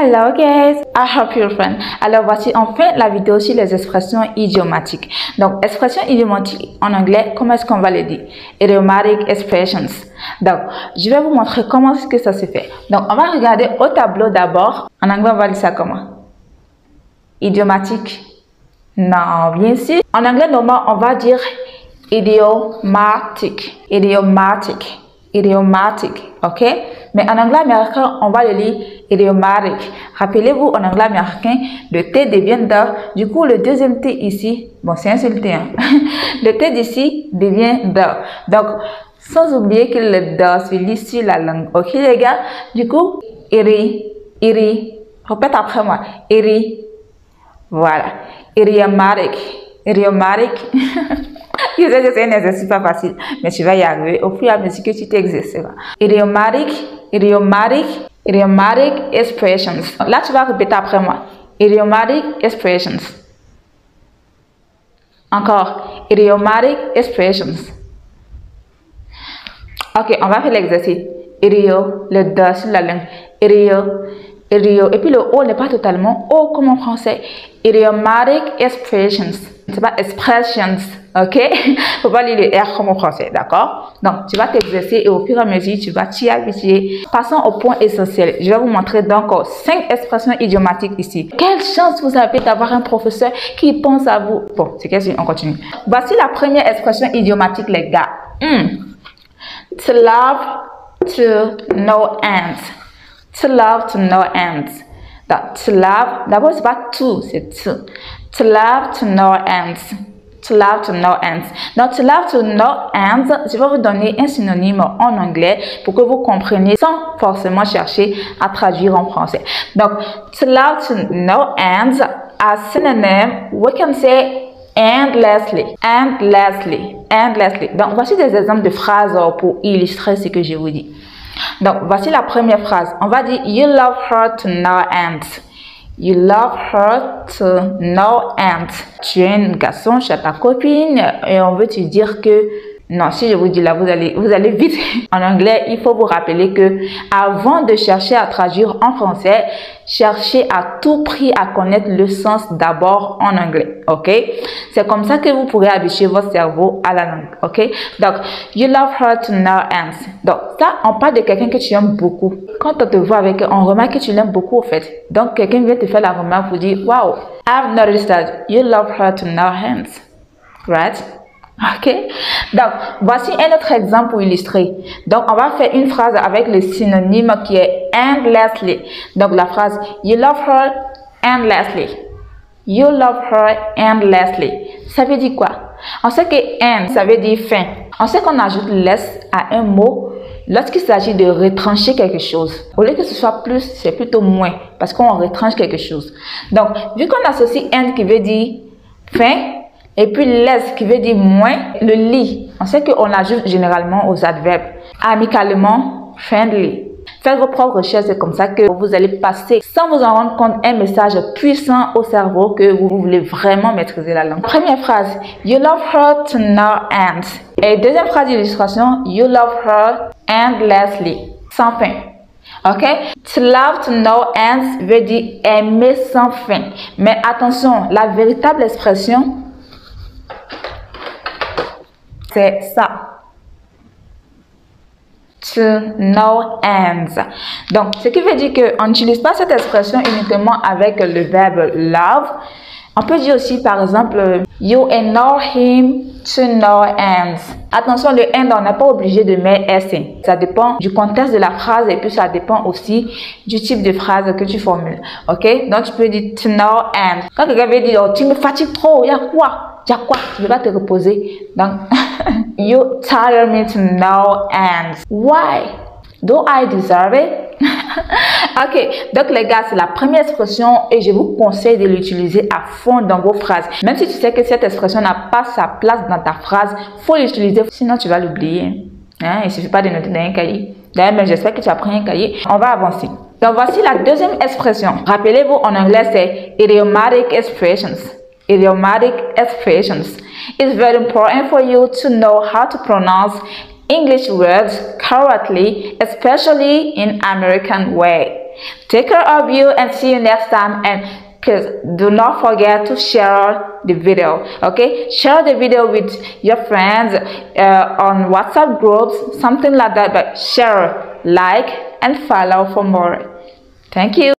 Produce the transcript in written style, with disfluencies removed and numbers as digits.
Hello guys, I hope you're fine. Alors voici enfin la vidéo sur les expressions idiomatiques. Donc expressions idiomatiques en anglais, comment est-ce qu'on va les dire? Idiomatic expressions. Donc je vais vous montrer comment est-ce que ça se fait. Donc on va regarder au tableau d'abord. En anglais on va dire ça comment? Idiomatique. Non, bien sûr. En anglais normal on va dire idiomatic. Idiomatic. Idiomatic, ok? Mais en anglais américain, on va le lire idiomatic. Rappelez-vous, en anglais américain, le T devient de. Du coup, le deuxième T ici, bon, c'est un seul T, hein? Le T d'ici devient de. Donc, sans oublier que le de se lit sur la langue. Ok, les gars? Du coup, iri. Répète après moi. Iri. Voilà. Idiomatic. Idiomatic. Je sais que c'est un exercice pas facile, mais tu vas y arriver au fur et à mesure que tu t'exerceras. Idiomatic expressions. Là, tu vas répéter après moi. Idiomatic expressions. Encore. Idiomatic expressions. Ok, on va faire l'exercice. Idio, le de sur la langue. Idio. Et puis le O n'est pas totalement O comme en français. Idiomatic expressions. C'est pas expressions. Ok? Faut pas lire le R comme en français, d'accord? Donc, tu vas t'exercer et au fur et à mesure, tu vas t'y habituer. Passons au point essentiel. Je vais vous montrer donc 5 expressions idiomatiques ici. Quelle chance vous avez d'avoir un professeur qui pense à vous. Bon, c'est qu'est-ce qu'on continue. Voici la première expression idiomatique, les gars. To love, to no end. To love, to no end. Donc, to love, d'abord, c'est pas to, c'est to. To love, to no end. To love to no ends. Donc, to love to no ends, je vais vous donner un synonyme en anglais pour que vous compreniez sans forcément chercher à traduire en français. Donc, to love to no ends, as synonym, we can say endlessly. Endlessly. Endlessly. Donc, voici des exemples de phrases pour illustrer ce que je vous dis. Donc, voici la première phrase. On va dire, you love her to no ends. You love her to no end. Tu es un garçon chez ta copine et on veut te dire que non, si je vous dis là, vous allez vite. En anglais, il faut vous rappeler que avant de chercher à traduire en français, cherchez à tout prix à connaître le sens d'abord en anglais, ok? C'est comme ça que vous pourrez habituer votre cerveau à la langue, ok? Donc, you love her to no ends. Donc, ça, on parle de quelqu'un que tu aimes beaucoup. Quand on te voit avec elle, on remarque que tu l'aimes beaucoup, au fait. Donc, quelqu'un vient te faire la remarque pour dire, wow, I've noticed that you love her to no ends, right? Ok, donc voici un autre exemple pour illustrer. Donc on va faire une phrase avec le synonyme qui est endlessly. Donc la phrase you love her endlessly. You love her endlessly. Ça veut dire quoi? On sait que end, ça veut dire fin. On sait qu'on ajoute less à un mot lorsqu'il s'agit de retrancher quelque chose. Au lieu que ce soit plus, c'est plutôt moins parce qu'on retranche quelque chose. Donc vu qu'on associe end qui veut dire fin, et puis less qui veut dire moins, le ly. On sait qu'on l'ajoute généralement aux adverbes. Amicalement, friendly. Faites vos propres recherches, c'est comme ça que vous allez passer, sans vous en rendre compte, un message puissant au cerveau que vous voulez vraiment maîtriser la langue. Première phrase, you love her to no end. Et deuxième phrase d'illustration, you love her endlessly. Sans fin. Ok? To love to no ends veut dire aimer sans fin. Mais attention, la véritable expression, c'est ça. To no ends. Donc, ce qui veut dire qu'on n'utilise pas cette expression uniquement avec le verbe love. On peut dire aussi, par exemple, you ignore him to no ends. Attention, le end, on n'est pas obligé de mettre S. Ça dépend du contexte de la phrase et puis ça dépend aussi du type de phrase que tu formules. Ok? Donc, tu peux dire to no ends. Quand quelqu'un veut dire, oh, tu me fatigues trop, il y a quoi? Tu ne veux pas te reposer. Donc, you tire me to no ends. Why? Do I deserve it? Ok, donc les gars, c'est la première expression et je vous conseille de l'utiliser à fond dans vos phrases. Même si tu sais que cette expression n'a pas sa place dans ta phrase, il faut l'utiliser, sinon tu vas l'oublier. Hein? Il ne suffit pas de noter dans un cahier. D'ailleurs, j'espère que tu as pris un cahier. On va avancer. Donc voici la deuxième expression. Rappelez-vous, en anglais, c'est idiomatic expressions. Idiomatic expressions. It's very important for you to know how to pronounce English words correctly, especially in American way. Take care of you and see you next time. And please do not forget to share the video. Okay, share the video with your friends on WhatsApp groups, something like that. But share, like, and follow for more. Thank you.